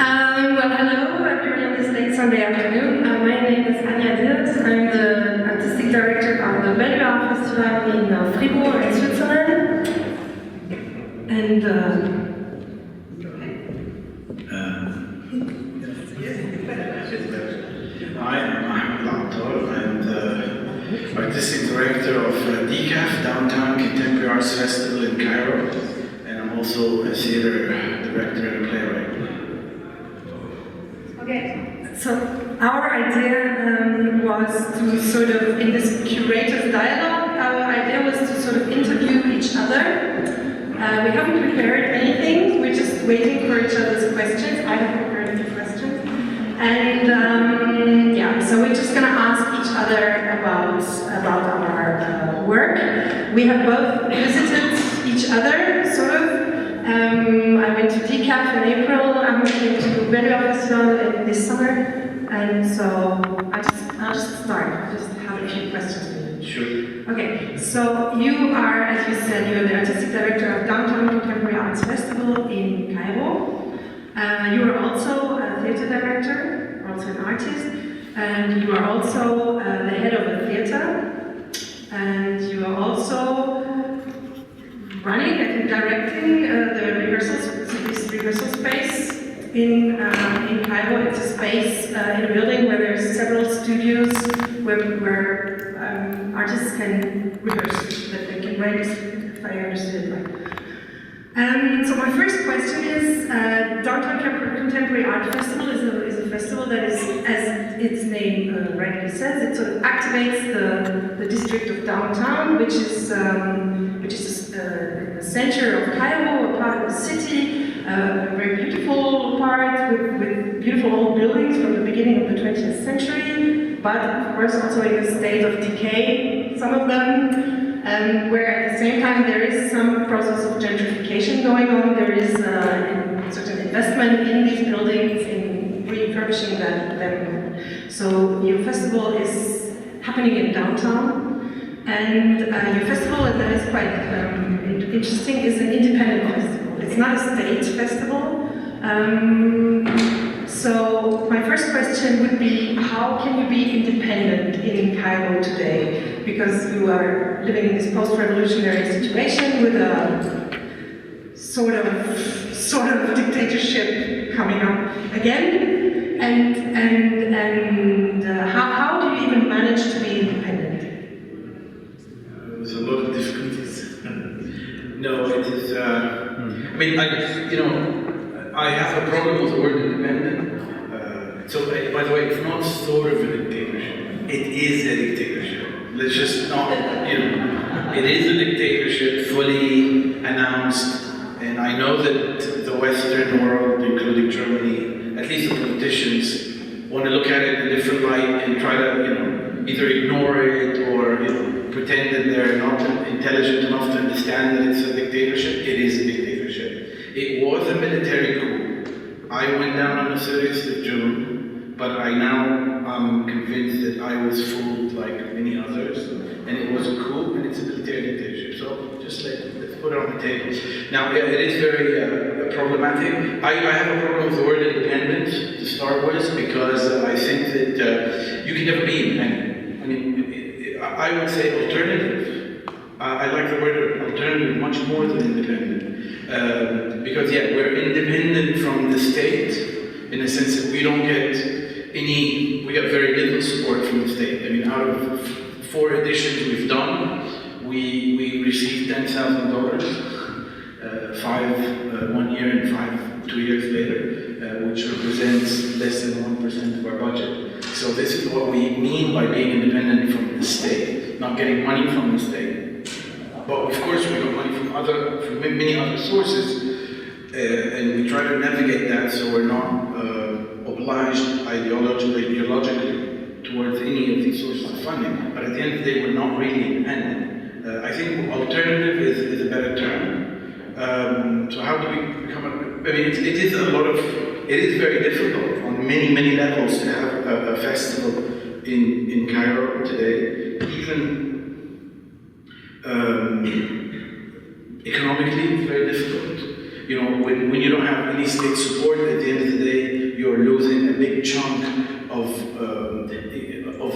Well, hello everybody on this late Sunday afternoon. My name is Anja Dirks. I'm the artistic director of the Belluard Festival in Fribourg in Switzerland. And Hi, I'm Ahmed. I'm the artistic director of DCAF, Downtown Contemporary Arts Festival in Cairo, and I'm also a theater director and a playwright. okay, so our idea was to sort of, in this Curators dialogue, our idea was to sort of interview each other. We haven't prepared anything, we're just waiting for each other's questions. I haven't prepared any questions. And yeah, so we're just going to ask each other about our work. We have both visited each other, sort of. I went to DCAF in April, Ahmed came to Belluard Festival this summer, and so I'll just start. I'll just have a few questions for you. Sure. Okay, so you are, as you said, you're the artistic director of Downtown Contemporary Arts Festival in Kairo. You are also a theater director, also an artist, and you are also the head of a theater, and you are also running and directing the rehearsal space in Cairo. It's a space in a building where there's several studios where artists can rehearse, that they can write, if I understood it right. So my first question is, Downtown Contemporary Art Festival is a festival that is, as its name rightly says, it sort of activates the district of downtown, which is the center of Cairo, a part of the city, a very beautiful part with beautiful old buildings from the beginning of the 20th century, but of course also in a state of decay, some of them, where at the same time there is some process of gentrification going on. There is a certain investment in these buildings, in refurbishing them. So your festival is happening in downtown, and your festival, and that is quite interesting, is an independent festival. It's not a state festival. So my first question would be, how can you be independent in Cairo today? Because you are living in this post-revolutionary situation with a sort of dictatorship coming up again, and how do you even manage to be independent? There's a lot of difficulties. No, it is. I mean, I have a problem with the word independent. So, by the way, it's not sort of a dictatorship. It is a dictatorship. Let's just not, it is a dictatorship, fully announced. And I know that the Western world, including Germany, at least the politicians, want to look at it in a different light and try to, either ignore it or, pretend that they're not intelligent enough to understand that it's a dictatorship. It is a dictatorship. It was a military coup. I went down on the 30th of June, but I'm convinced that I was fooled like many others, and it was a coup, and it's a military dictatorship. So just let's put it on the table. Now, it is very problematic. I have a problem with the word independent to start with, because I think that you can never be independent. I mean, I would say alternative. I like the word alternative much more than independent. Because yeah, we're independent from the state in the sense that we don't get we get very little support from the state. I mean, out of 4 editions we've done, we received $10,000, 5 1 year and 5 2 years later, which represents less than 1% of our budget. So this is what we mean by being independent from the state, not getting money from the state. But of course we got money from many other sources, and we try to navigate that so we're not obliged ideologically towards any of these sources of funding. But at the end of the day, we're not really independent. I think alternative is a better term. So how do we become it is very difficult on many levels to have a festival in Cairo today. Even economically, it's very difficult. When you don't have any state support, at the end of the day, big chunk of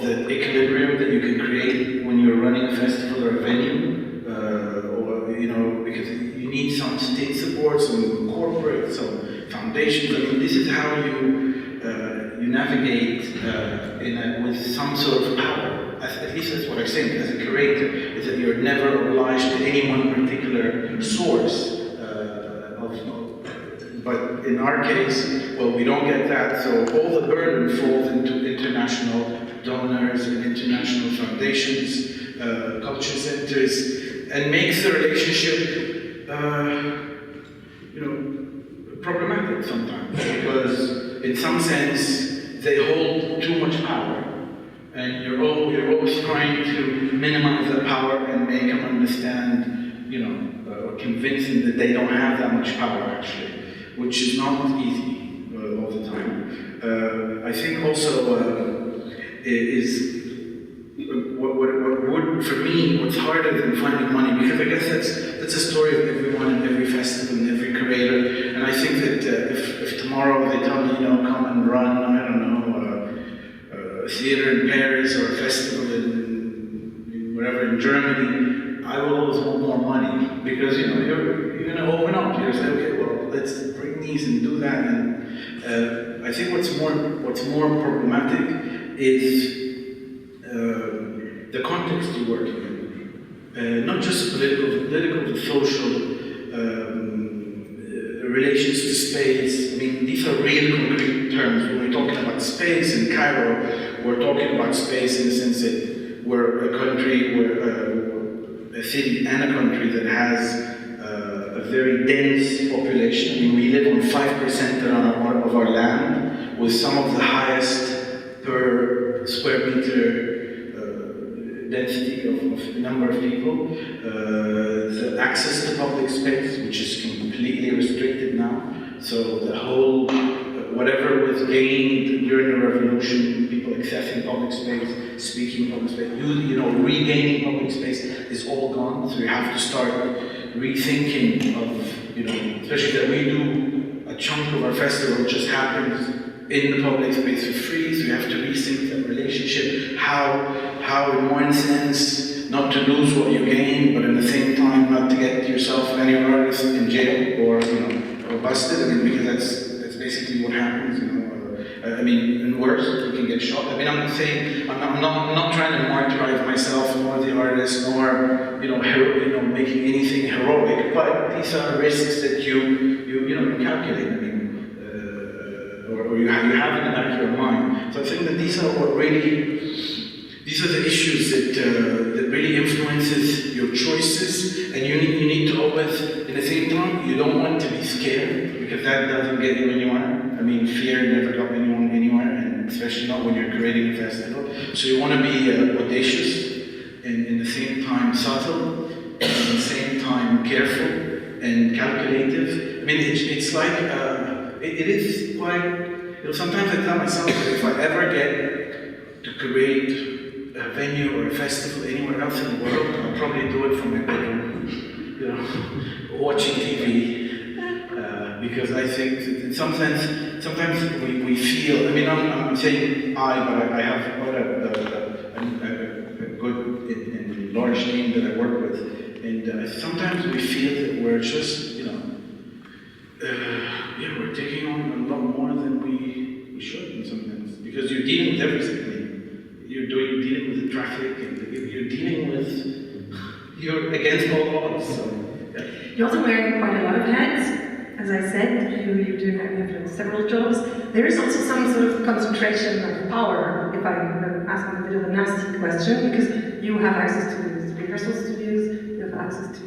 the equilibrium that you can create when you're running a festival or a venue, or because you need some state support, some corporate, some foundations. I mean, this is how you navigate with some sort of power. At least that's what I think as a curator, is that you're never obliged to any one particular source. But in our case, well, we don't get that, so all the burden falls into international donors and international foundations, culture centers, and makes the relationship, problematic sometimes, because in some sense, they hold too much power. And you're always trying to minimize that power and make them understand, or convince them that they don't have that much power actually, which is not easy all the time. I think also what would, for me, what's harder than finding money, because I guess that's a story of everyone and every festival and every creator. And I think that if tomorrow they tell me, come and run, I don't know, a theater in Paris or a festival in wherever in Germany, I will always want more money, because you're going to open up. You're saying, okay, well, let's bring these and do that. And I think what's more problematic is the context you're working in, not just political to social, relations to space. I mean, these are real concrete terms. When we're talking about space in Cairo, we're talking about space in the sense that we're a country, a city and a country that has a very dense population. I mean, we live on 5% of our land, with some of the highest per square meter density of number of people. The access to public space, which is completely restricted now. So the whole, whatever was gained during the revolution, people accessing public space, speaking public space, regaining public space is all gone. So you have to start rethinking of, especially that we do a chunk of our festival just happens in the public space for free, so you have to rethink that relationship, how in one sense, not to lose what you gain, but at the same time not to get yourself and your artist in jail or busted. I mean, because that's basically what happens. And worse, you can get shot. I mean, I'm not saying I'm not trying to martyrize myself nor the artist nor making anything heroic, but these are risks that you calculate. I mean, or you have in the back of your mind. So I think that these are the issues that really influences your choices, and you need to always, at the same time, you don't want to be scared, because that doesn't get you anywhere. I mean, fear never got anyone anywhere, and especially not when you're creating a festival. So you want to be audacious, and in the same time subtle, and at the same time careful and calculative. I mean, it's like, it is quite, sometimes I tell myself that if I ever get to create a venue or a festival anywhere else in the world, I'll probably do it from my bedroom, watching TV. Because I think that in some sense, sometimes we feel, I mean, I'm saying but I have quite a good and large team that I work with. And sometimes we feel that we're just, we're taking on a lot more than we should in some sense. Because you're dealing with everything. You're dealing with the traffic, and you're against all odds. So, yeah. You're also wearing quite a lot of hats. As I said, you do have several jobs. There is also some sort of concentration of power, if I'm asking a bit of a nasty question, because you have access to these rehearsal studios, you have access to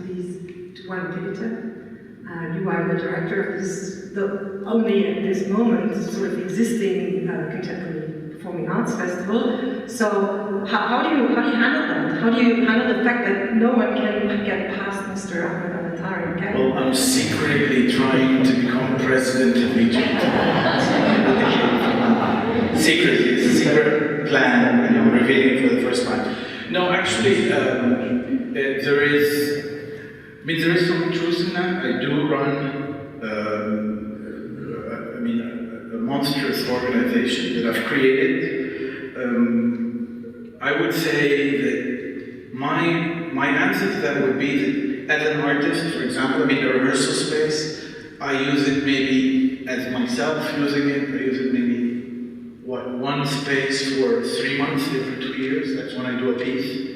one theater. You are the director of this, only at this moment, sort of existing contemporary performing arts festival. So how do you handle that? How do you handle the fact that no one can get past Mr. Ahmed and Attar in Kairo? Well, I'm secretly trying to become president of Egypt. Secretly, it's a secret plan, and I'm revealing it for the first time. No, actually, there is some truth in that. I do run, monstrous organization that I've created. I would say that my answer to that would be that as an artist, for example, I mean the rehearsal space, I use it maybe as myself using it. I use it maybe one space for 3 months every 2 years. That's when I do a piece.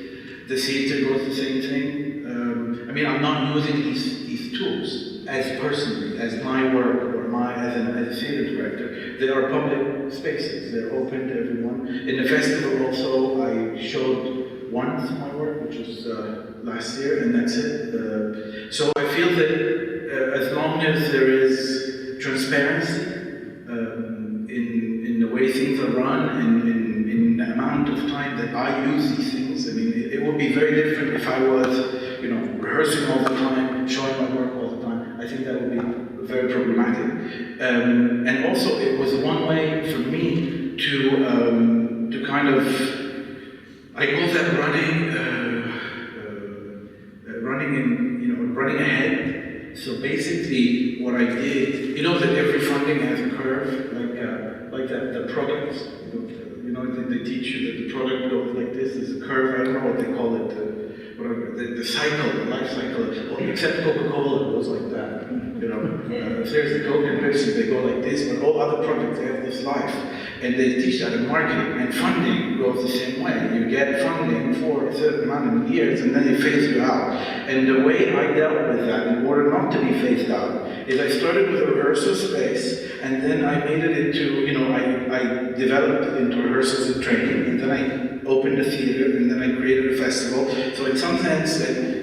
The theater goes the same thing. I mean, I'm not using these tools as personally, as my work or as a theater director. They are public spaces. They're open to everyone. In the festival also, I showed once my work, which was last year, and that's it. So I feel that as long as there is transparency in the way things are run and in the amount of time that I use these things, I mean, it would be very different if I was, rehearsing all the time, showing my work all the time. I think that would be very problematic. And also, it was one way for me to kind of, I call that running ahead. So basically, what I did, that every funding has a curve, like the products. They teach you that the product goes like this. There's a curve. I don't know what they call it. The cycle, the life cycle. Well, except Coca-Cola goes like that. If there's the Coke and Pepsi, they go like this. But all other products, they have this life, and they teach that in marketing. And funding goes the same way. You get funding for a certain amount of years, and then they phase you out. And the way I dealt with that, in order not to be phased out, is I started with a rehearsal space, and then I made it into, I developed it into rehearsals and training, and then I opened a theater, and then I created a festival. So in some sense, I'm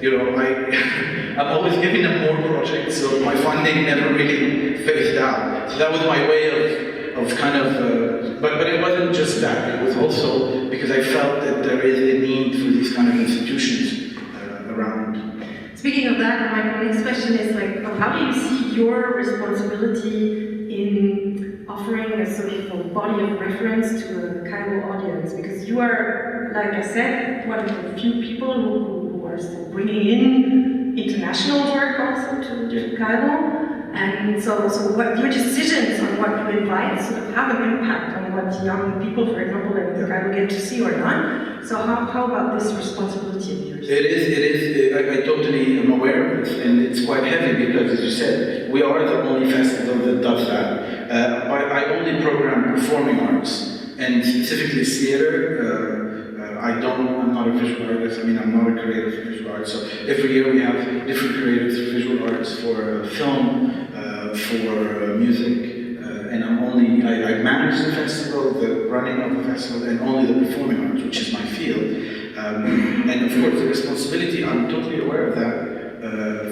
always giving them more projects, so my funding never really phased out. So that was my way of kind of, but it wasn't just that, it was also because I felt that there is a need for these kind of institutions around. Speaking of that, my next question is how do you see your responsibility in offering a sort of body of reference to a Cairo audience? Because you are, like I said, one of the few people who are still bringing in international work also to Cairo. And so what your decisions on what you invite sort of have an impact on what young people, for example, in Cairo get to see or not. So how about this responsibility of yours? It is. I totally am aware of it, and it's quite heavy because, as you said, we are the only festival that does that. I only program performing arts, and specifically theater. I'm not a visual artist. I mean, I'm not a creator for visual arts. So every year we have different creators for visual arts, for film, for music, and I manage the festival, the running of the festival, and only the performing arts, which is my field. And of course, the responsibility, I'm totally aware of that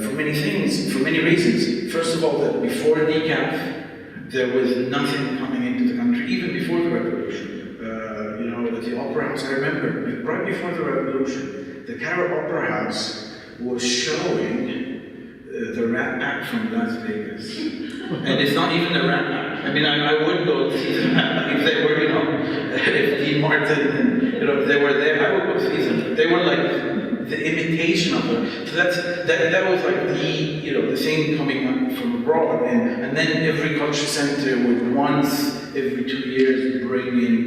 for many things, for many reasons. First of all, that before decaf, there was nothing coming into the country, even before the revolution. At the Opera House, I remember, right before the revolution, the Cairo Opera House was showing the Rat Pack from Las Vegas. And it's not even the Rat Pack. I mean, I would go see the Rat Pack if they were, if Dean Martin and, if they were there, I would go see them. They were like the imitation of them. So that was like the thing coming up from abroad. And then every culture center would once every 2 years bring in,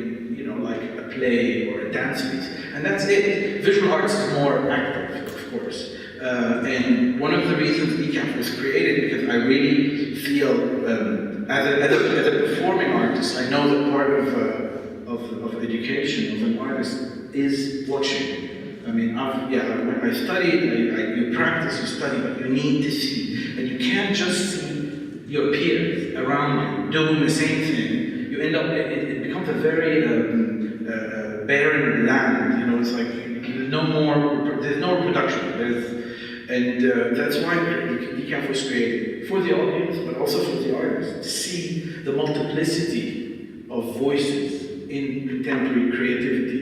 like a play or a dance piece. And that's it. Visual arts is more active, of course. And one of the reasons ECAF was created, because I really feel, as a performing artist, I know that part of education of an artist is watching. I mean, when I studied, you practice, you study, but you need to see. And you can't just see your peers around you doing the same thing. You end up, it becomes a very barren land. It's like there's no production. And that's why decaf was created, for the audience, but also for the artists, to see the multiplicity of voices in contemporary creativity.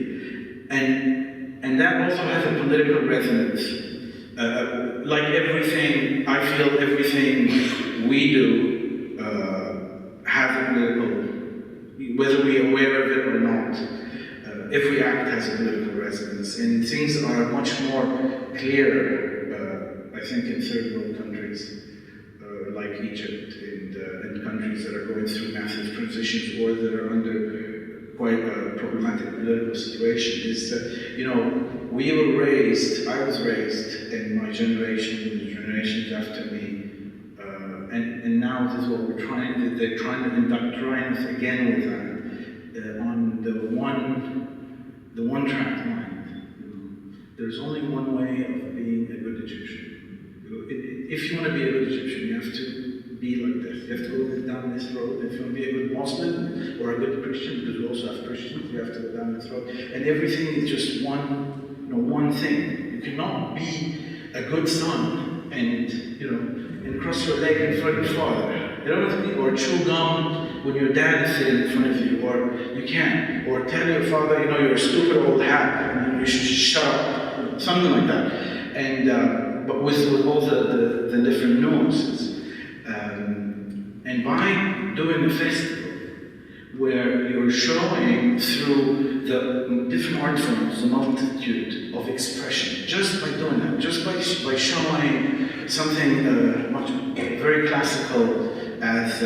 And that also has a political resonance. Like everything, I feel everything we do has a political, whether we're aware of it or not. Every act has a political resonance, and things are much more clear, I think, in third world countries. like Egypt and countries that are going through massive transitions or that are under quite a problematic political situation, is that, you know, I was raised, and my generation, and the generations after me, and now this is what they're trying to indoctrinate us again with that, on the one track mind. You know, there's only one way of being a good Egyptian. You know, if you want to be a good Egyptian, you have to be like this. You have to go down this road. If you want to be a good Muslim or a good Christian, because we also have Christians, you have to go down this road. And everything is just one thing. You cannot be a good son and cross your leg in front of your father. You know what I mean? Or chew gum when your dad is sitting in front of you, or you can't. Or tell your father, you're a stupid old hat and you should shut up. Something like that. And but with all the different nuances. And by doing a festival where you're showing through the different art forms the multitude of expression, just by doing that, just by showing something very classical, as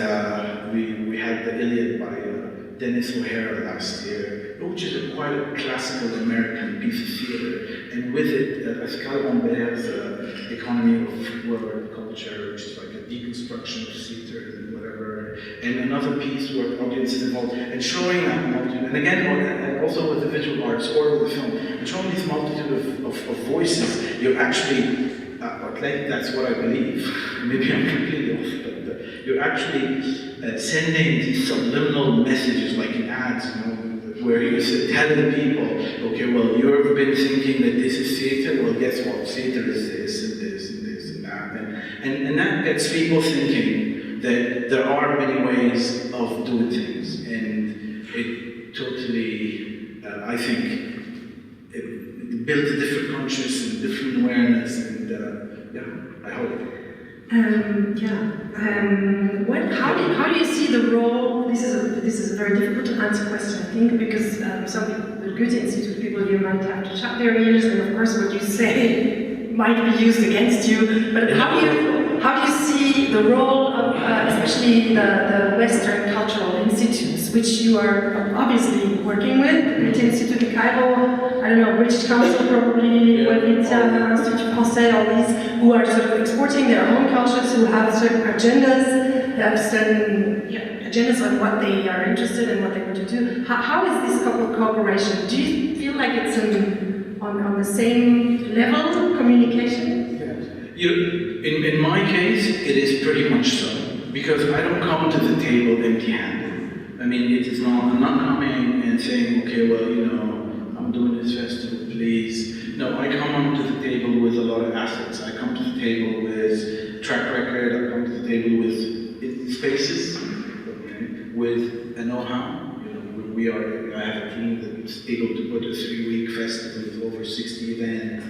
we had the Iliad by Dennis O'Hara last year, which is quite a classical American piece of theater, and with it Pascal Ambert's Economy of World Culture, which is like a deconstruction of theater and whatever, and another piece where audiences involved, and showing that multitude, and again, and also with the visual arts or with the film, and showing this multitude of voices, you're actually, at least that's what I believe, maybe I'm completely off, but you're actually sending these subliminal messages, like in ads, where you're telling people, okay, well, you've been thinking that this is theater, well, guess what, theater is this and this and this and that, and that gets people thinking that there are many ways of doing things, and it totally, I think, it builds a different consciousness and different awareness, and I hope. How do you see the role? This is a very difficult to answer question, I think, because some people, the Goethe Institute people here might have to shut their ears, and of course what you say might be used against you. But how do you see the role of especially the Western cultural institutes, which you are obviously working with, the Goethe Institute in Cairo, I don't know, British Council probably, Helvetia, Institut Français, all these, who are sort of exporting their own cultures, who have certain agendas, they have certain agendas on what they are interested in, what they want to do. How is this cooperation? Do you feel like it's on the same level, communication? In my case, it is pretty much so, because I don't come to the table empty-handed. I mean, I'm not coming and saying, okay, well, I'm doing this festival, please. No, I come onto the table with a lot of assets. I come to the table with track record, I come to the table with spaces, with a know-how. I have a team that's able to put a 3-week festival with over 60 events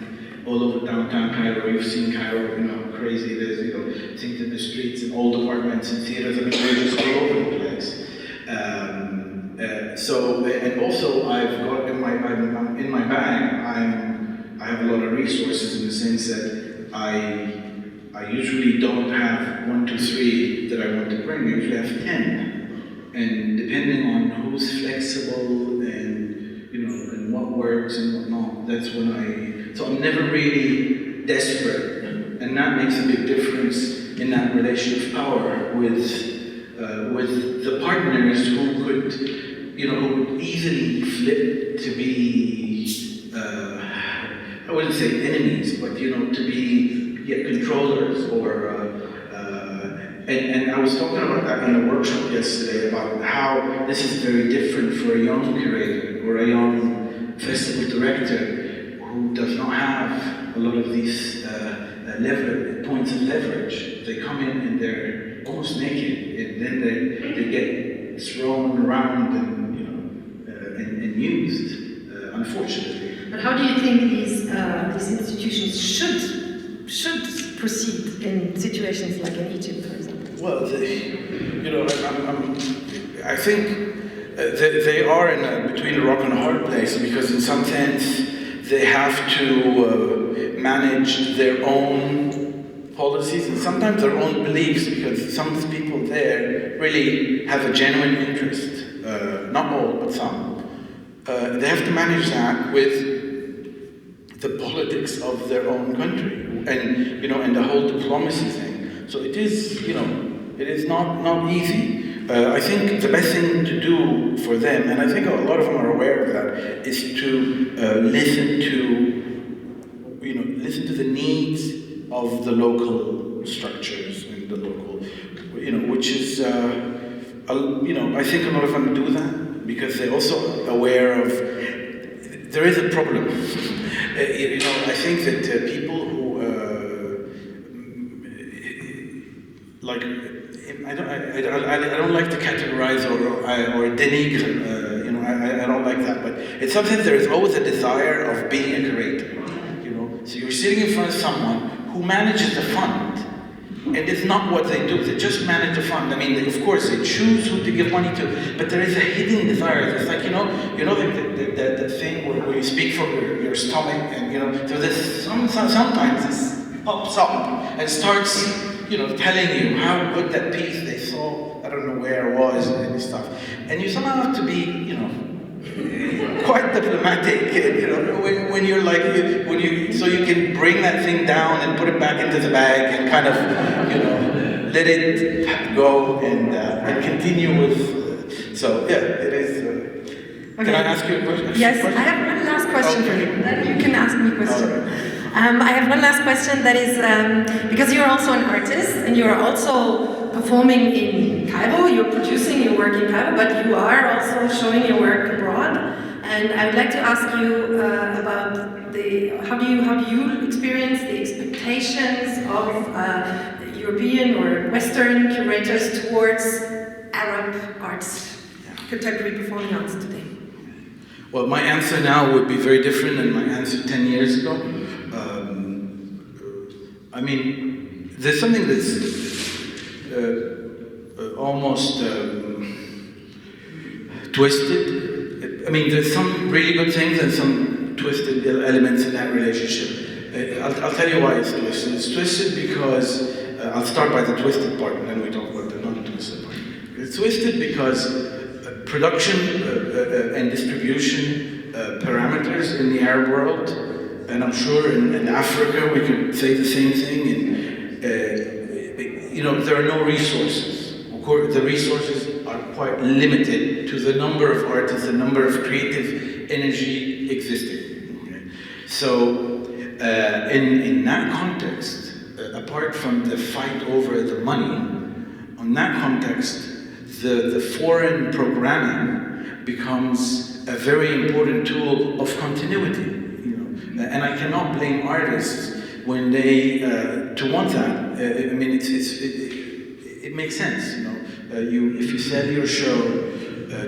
all over downtown Cairo. You've seen Cairo, how crazy it is, things in the streets and all departments and theaters, we're just all over the place. And also I've got in my bag, I have a lot of resources in the sense that I usually don't have 1, 2, 3 that I want to bring. I usually have 10. And depending on who's flexible and what works and what not, that's when so I'm never really desperate. And that makes a big difference in that relation of power with the partners who could, who could easily flip to be, I wouldn't say enemies, but to be controllers or. And I was talking about that in a workshop yesterday about how this is very different for a young curator or a young festival director who does not have a lot of these points of leverage. They come in and they're almost naked, and then they get thrown around and used, unfortunately. But how do you think these institutions should proceed in situations like in Egypt, for example? Well, I think they are between a rock and a hard place, because in some sense they have to manage their own policies and sometimes their own beliefs, because some people there really have a genuine interest, not all, but some. They have to manage that with the politics of their own country and, and the whole diplomacy thing. So it is, it is not easy. I think the best thing to do for them, and I think a lot of them are aware of that, is to listen to the needs of the local structures and the local, which is, I think a lot of them do that because they're also aware of, there is a problem. I think that people who, I don't like to categorize or denigre, I don't like that, but it's sometimes there is always a desire of being a curator, So you're sitting in front of someone who manages the fund, and it's not what they do, they just manage the fund. I mean, of course, they choose who to give money to, but there is a hidden desire. It's like, the thing where you speak from your stomach, and, so this, sometimes this pops up and starts, telling you how good that piece they saw, I don't know where it was, and stuff. And you somehow have to be, quite diplomatic, when you're like, so you can bring that thing down and put it back into the bag and kind of, let it go and continue with, so yeah, it is. Okay. Can I ask you a question? Yes, I have one last question for you. Then you can ask me a question. I have one last question that is, because you're also an artist and you're also performing in Cairo, you're producing your work in Cairo, but you are also showing your work abroad. And I would like to ask you about how do you experience the expectations of European or Western curators towards Arab arts, contemporary performing arts today? Well, my answer now would be very different than my answer 10 years ago. I mean, there's something that's almost twisted. I mean, there's some really good things and some twisted elements in that relationship. I'll tell you why it's twisted. It's twisted because, I'll start by the twisted part and then we talk about the non-twisted part. It's twisted because production and distribution parameters in the Arab world, and I'm sure in Africa we could say the same thing. There are no resources. Of course, the resources are quite limited to the number of artists, the number of creative energy existing. Okay? So, in that context, apart from the fight over the money, on that context, the foreign programming becomes a very important tool of continuity. And I cannot blame artists when they want that. I mean, it makes sense. If you sell your show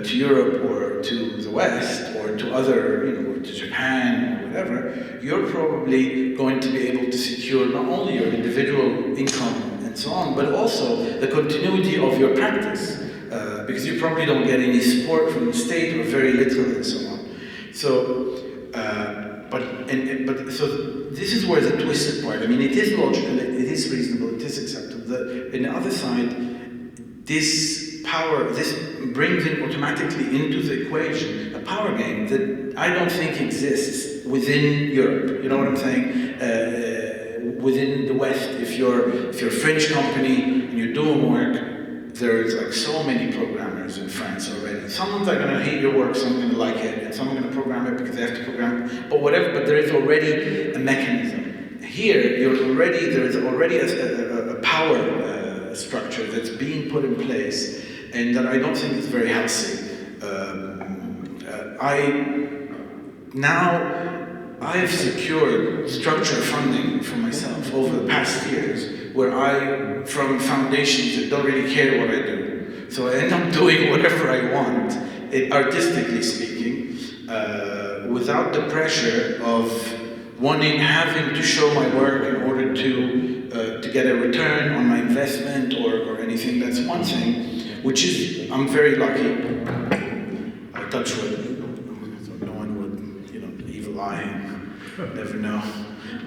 to Europe or to the West or to other, to Japan or whatever, you're probably going to be able to secure not only your individual income and so on, but also the continuity of your practice. Because you probably don't get any support from the state or very little and so on. So, so this is where the twisted part. I mean, it is logical, it is reasonable, it is acceptable. On the other side, this power, this brings in automatically into the equation a power game that I don't think exists within Europe. You know what I'm saying? Within the West, if you're a French company and you're doing work, there's like so many programmers in France already. Some of them are going to hate your work, some are going to like it, and some are going to program it because they have to program it, but whatever, but there is already a mechanism. Here, there is already a power structure that's being put in place, and that I don't think is very healthy. I've secured structural funding for myself over the past years, where from foundations that don't really care what I do. So I end up doing whatever I want, artistically speaking, without the pressure of having to show my work in order to get a return on my investment or anything. That's one thing, which is, I'm very lucky. I touch wood, so no one would, evil eye, never know.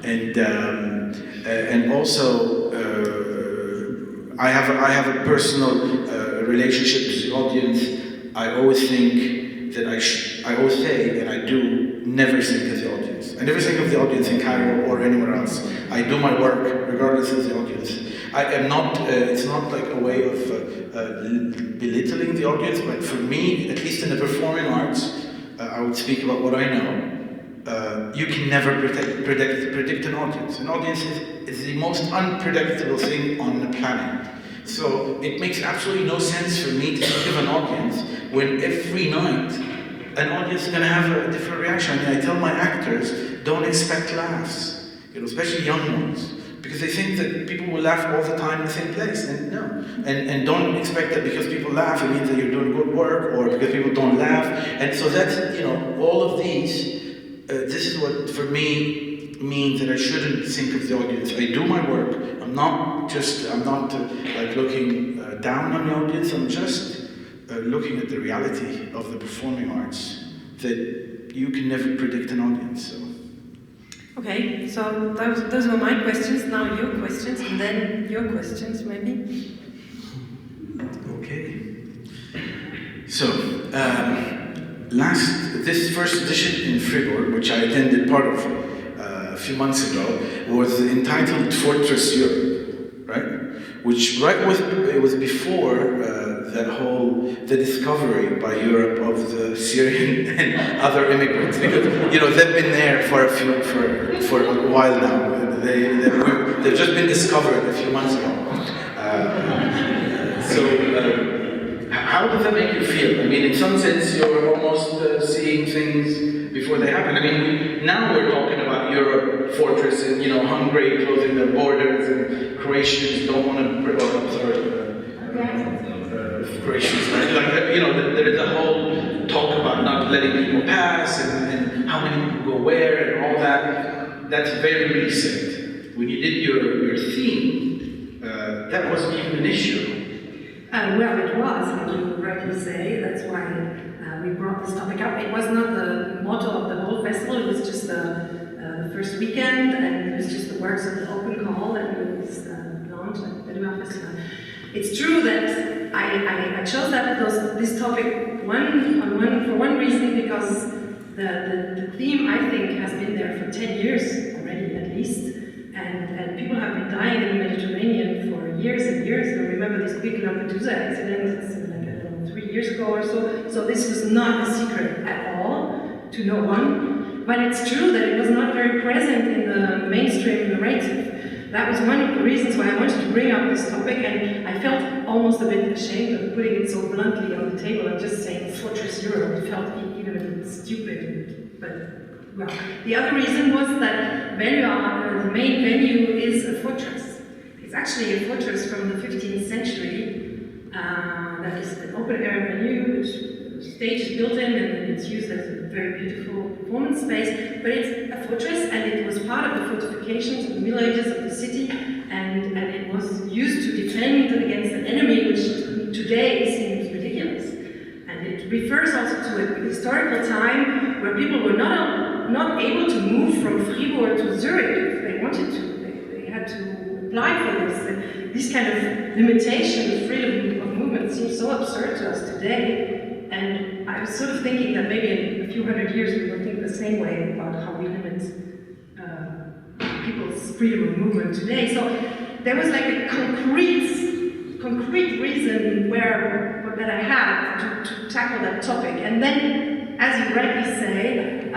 And also, I have a personal relationship to the audience. I always think that I always say, and I do, never think of the audience. I never think of the audience in Cairo or anywhere else. I do my work regardless of the audience. I am not, it's not like a way of belittling the audience, but for me, at least in the performing arts, I would speak about what I know. You can never predict an audience. An audience is the most unpredictable thing on the planet. So it makes absolutely no sense for me to think of an audience when every night an audience is going to have a different reaction. I mean, I tell my actors, don't expect laughs, especially young ones, because they think that people will laugh all the time in the same place, and no. And don't expect that because people laugh, it means that you're doing good work, or because people don't laugh. And so that's, all of these, this is what, for me, means that I shouldn't think of the audience. I do my work. I'm not like looking down on the audience. I'm just looking at the reality of the performing arts, that you can never predict an audience. So. Okay, so those were my questions. Now your questions, and then your questions, maybe. Okay. So, this first edition in Fribourg, which I attended part of a few months ago, was entitled Fortress Europe, right? Which it was before the discovery by Europe of the Syrian and other immigrants, because they've been there for a while now. They've just been discovered a few months ago. How does that make you feel? I mean, in some sense, you're almost seeing things before they happen. I mean, now we're talking about Europe, fortress, and Hungary closing their borders, and Croatians don't want to. Croatians, there is a whole talk about not letting people pass, and how many people go where, and all that. That's very recent. When you did your theme, that wasn't even an issue. Well, it was, as you rightly say. That's why we brought this topic up. It was not the motto of the whole festival. It was just the first weekend, and it was just the works of the open call that was launched at the Bedouin Festival. It's true that I chose this topic for one reason, because the theme, I think, has been there for 10 years already, at least. And people have been dying in the Mediterranean for years and years. I remember this big Lampedusa accident, it's like, I don't know, 3 years ago or so. So this was not a secret at all to no one. But it's true that it was not very present in the mainstream narrative. That was one of the reasons why I wanted to bring up this topic, and I felt almost a bit ashamed of putting it so bluntly on the table and just saying Fortress Europe. It felt even a bit stupid, but well, the other reason was that the main venue, is a fortress. It's actually a fortress from the 15th century. That is an open-air venue, which stage is built in, and it's used as a very beautiful performance space. But it's a fortress, and it was part of the fortifications of the Middle Ages of the city, and it was used to defend against an enemy, which today seems ridiculous. And it refers also to a historical time where people were not able to move from Fribourg to Zurich if they wanted to. They had to apply for this. And this kind of limitation of freedom of movement seems so absurd to us today. And I was sort of thinking that maybe in a few hundred years we will think the same way about how we limit people's freedom of movement today. So there was like a concrete reason that I had to tackle that topic. And then, as you rightly say,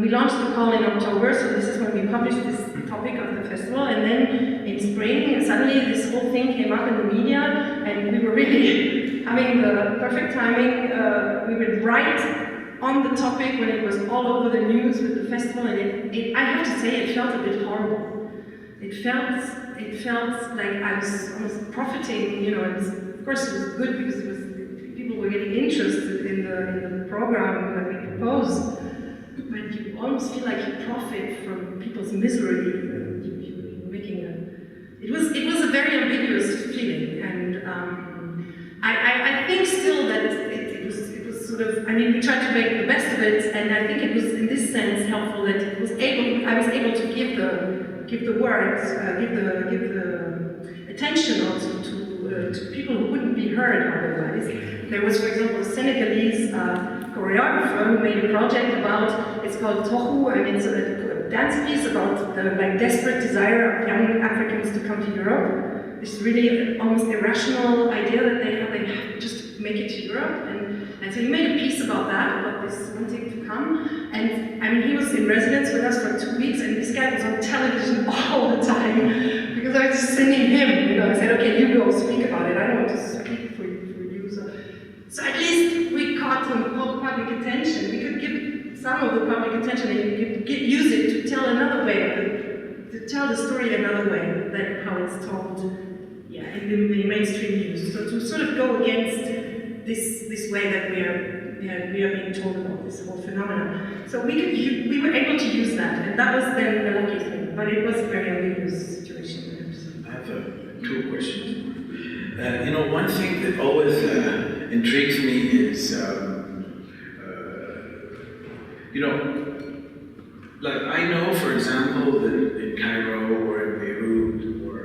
we launched the call in October, so this is when we published this topic of the festival, and then in spring, suddenly this whole thing came up in the media, and we were really having the perfect timing. We were right on the topic when it was all over the news with the festival, and I have to say, it felt a bit horrible. It felt like I was almost profiting, of course it was good because people were getting interested in the program that we proposed, but you almost feel like you profit from people's misery. You're making it was a very ambiguous feeling, and I think still that it was sort of, we tried to make the best of it, and I think it was in this sense helpful that I was able to give the give the words, give the attention also to people who wouldn't be heard otherwise. There was, for example, a Senegalese choreographer who made a project about, it's called Tohu, and it's a dance piece about the desperate desire of young Africans to come to Europe. This really almost irrational idea that they have just to make it to Europe. And so he made a piece about that, about this wanting to come. And I mean, he was in residence with us for 2 weeks, and this guy was on television all the time because I was just sending him. You know, I said, okay, you go speak about it. I don't want to speak for you. So at least we caught some public attention. We could give some of the public attention, and you could use it to tell another way, to tell the story another way than how it's told, in the mainstream news. So to sort of go against this way that we are being told about this whole phenomenon. So we were able to use that, and that was then the lucky thing. But it was a very ambiguous situation. I have 2 questions. One thing that always intrigues me is, like I know, for example, that in Cairo or in Beirut or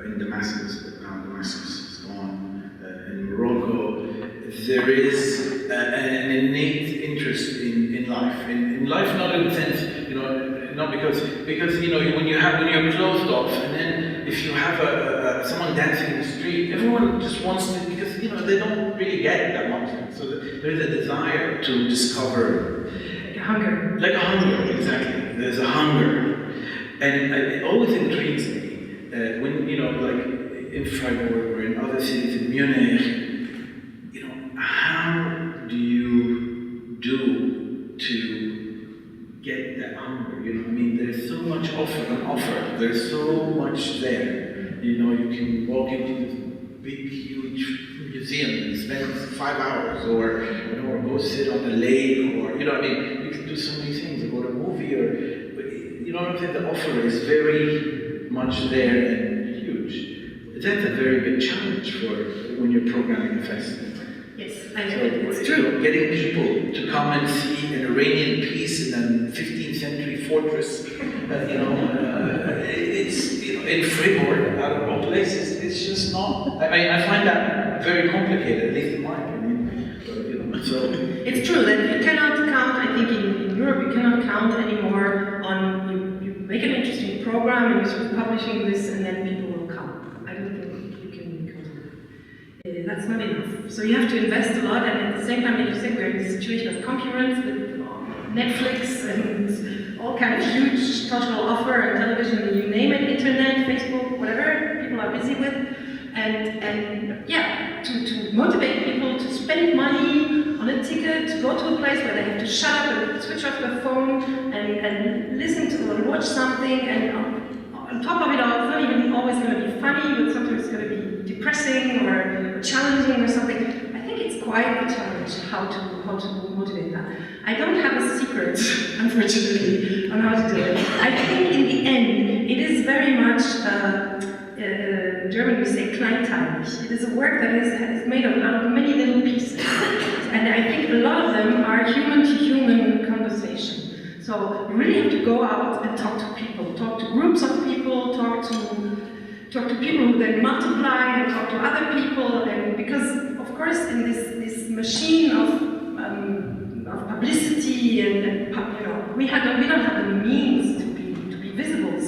in Damascus, but now Damascus is gone, in Morocco, there is an innate interest in life. In life, not in the sense, not because when you're closed off, and then if you have someone dancing in the street, everyone just wants to, because they don't really get that much. So there's a desire to discover. Like a hunger, exactly. There's a hunger, and it always intrigues me when like in Fribourg or in other cities, in Munich. How do you do to get that hunger? There's so much offer. There's so much there. You can walk into this big, huge museum and spend 5 hours, or go sit on a lake, or you can do so many things, or go to a movie, but the offer is very much there and huge. That's a very big challenge for when you're programming a festival. Yes, it's true. Getting people to come and see an Iranian piece in a 15th century fortress, it's in Fribourg, out of all places, it's just not. I find that very complicated, at least in my opinion. So it's true that you cannot count. I think in Europe you cannot count anymore on you make an interesting program and you're sort of publishing this, and then people will come. I don't think you can count on that. That's not enough. So you have to invest a lot, and at the same time, like you say, we're in a situation of concurrence with Netflix and all kinds of huge cultural offer and television, you name it, internet, Facebook, whatever people are busy with, and to motivate people to spend money on a ticket, to go to a place where they have to shut up and switch off their phone and listen to or watch something, and on top of it all, it's not even always going to be funny, but sometimes it's going to be depressing or challenging or something. I think it's quite a challenge how to motivate that. I don't have a secret, unfortunately, on how to do it. I think in the end, it is very much, in German we say kleinteilig. It is a work that is made out of many little pieces. And I think a lot of them are human-to-human conversation. So you really have to go out and talk to people, talk to groups of people, talk to people who then multiply and talk to other people. And because, of course, in this machine of publicity and we don't have the means to be visible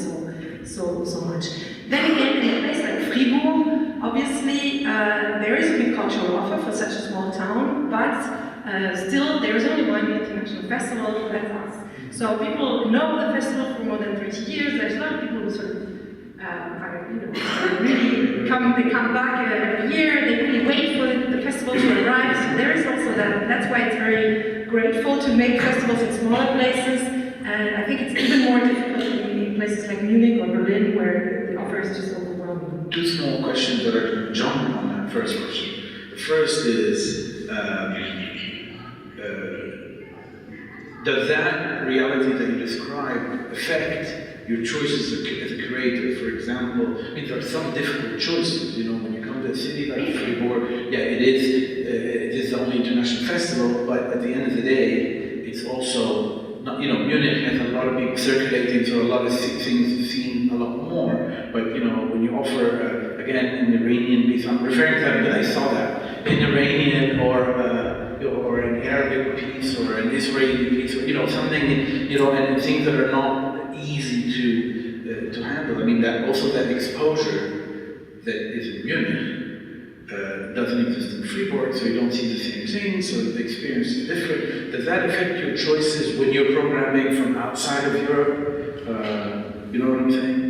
so much. Then again, in a place like Fribourg, obviously there is a big cultural offer for such a small town, but still there is only one international festival, that's us. So people know the festival for more than 30 years. There's a lot of people who sort of really come back every year. They really wait for the festival to arrive. So there is also that. That's why it's very grateful to make festivals in smaller places. And I think it's even more difficult in places like Munich or Berlin, where the offer is just overwhelming. 2 small questions that are jumping on that first question. The first is, does that reality that you describe affect your choices as a curator? For example, there are some difficult choices. When you come to a city like Fribourg, it is the only international festival, but at the end of the day, it's also not. Munich has a lot of people circulating, so a lot of things seen a lot more. But when you offer again an Iranian piece, I'm referring to that because I saw that an Iranian or an Arabic piece or an Israeli piece, or something, and things that are not easy to handle. I mean, that also that exposure that is in Munich doesn't exist in Fribourg, so you don't see the same things, so the experience is different. Does that affect your choices when you're programming from outside of Europe? You know what I'm saying?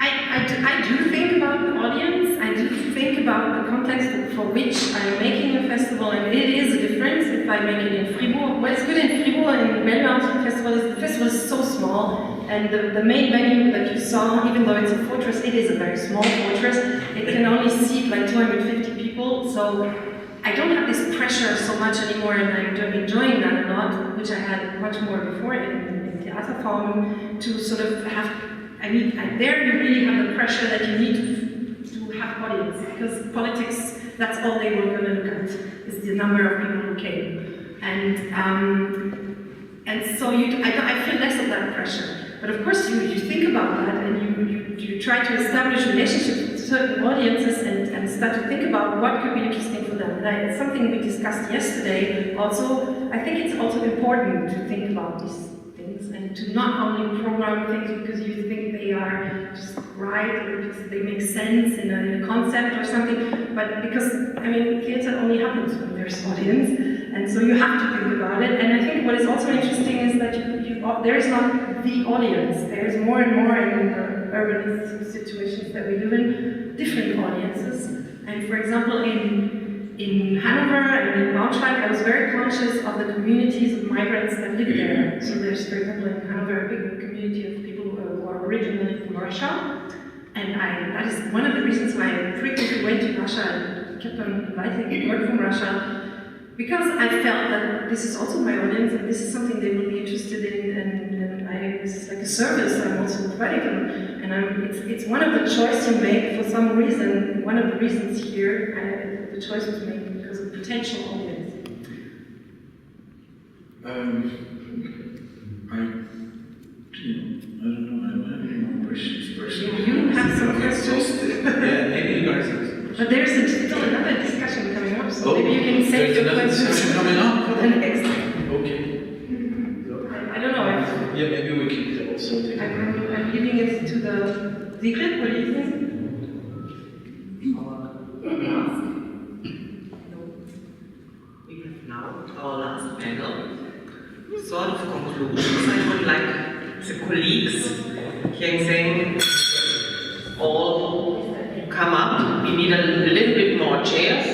I do think about the audience. I do think about the context for which I'm making a festival, and it is a difference if I make it in Fribourg. What's good in Fribourg and Belgium festival is the festival is so small, and the main venue that you saw, even though it's a fortress, it is a very small fortress. It can only seat like 250 people, so I don't have this pressure so much anymore, and I'm enjoying that a lot, which I had much more before in the Attar form, to sort of have. There you really have the pressure that you need to have audience, because politics, that's all they were going to look at, is the number of people who came. And so I feel less of that pressure. But of course you think about that, and you try to establish relationships with certain audiences and start to think about what could be interesting for them. And it's something we discussed yesterday also. I think it's also important to think about these things and to not only program things because you think they are just right or because they make sense in a concept or something, but because, theater only happens when there's audience, and so you have to think about it. And I think what is also interesting is that there is not the audience. There is more and more in the urban situations that we live in, different audiences. And for example, in Hanover and in Braunschweig, I was very conscious of the communities of migrants that live there. So there's, for example, in Hanover, a big community of people who are originally from Russia. And that is one of the reasons why I frequently went to Russia and kept on inviting work from Russia, because I felt that this is also my audience and this is something they will be interested in, and this is like a service I'm also providing them. And it's one of the choices you make for some reason. One of the reasons here, the choice was made because of potential audience. I don't know. I don't have any more questions personally. You have some questions? Yeah, maybe you guys have some questions. But there's still another discussion coming up, so maybe you can save your questions. Discussion coming up for the next. Okay. I don't know. Yeah, maybe we can also take I'm leaving it to the secret. What do you think? We have now our last panel. Sort of conclusions. I would like the colleagues here saying all come up. We need a little bit more chairs.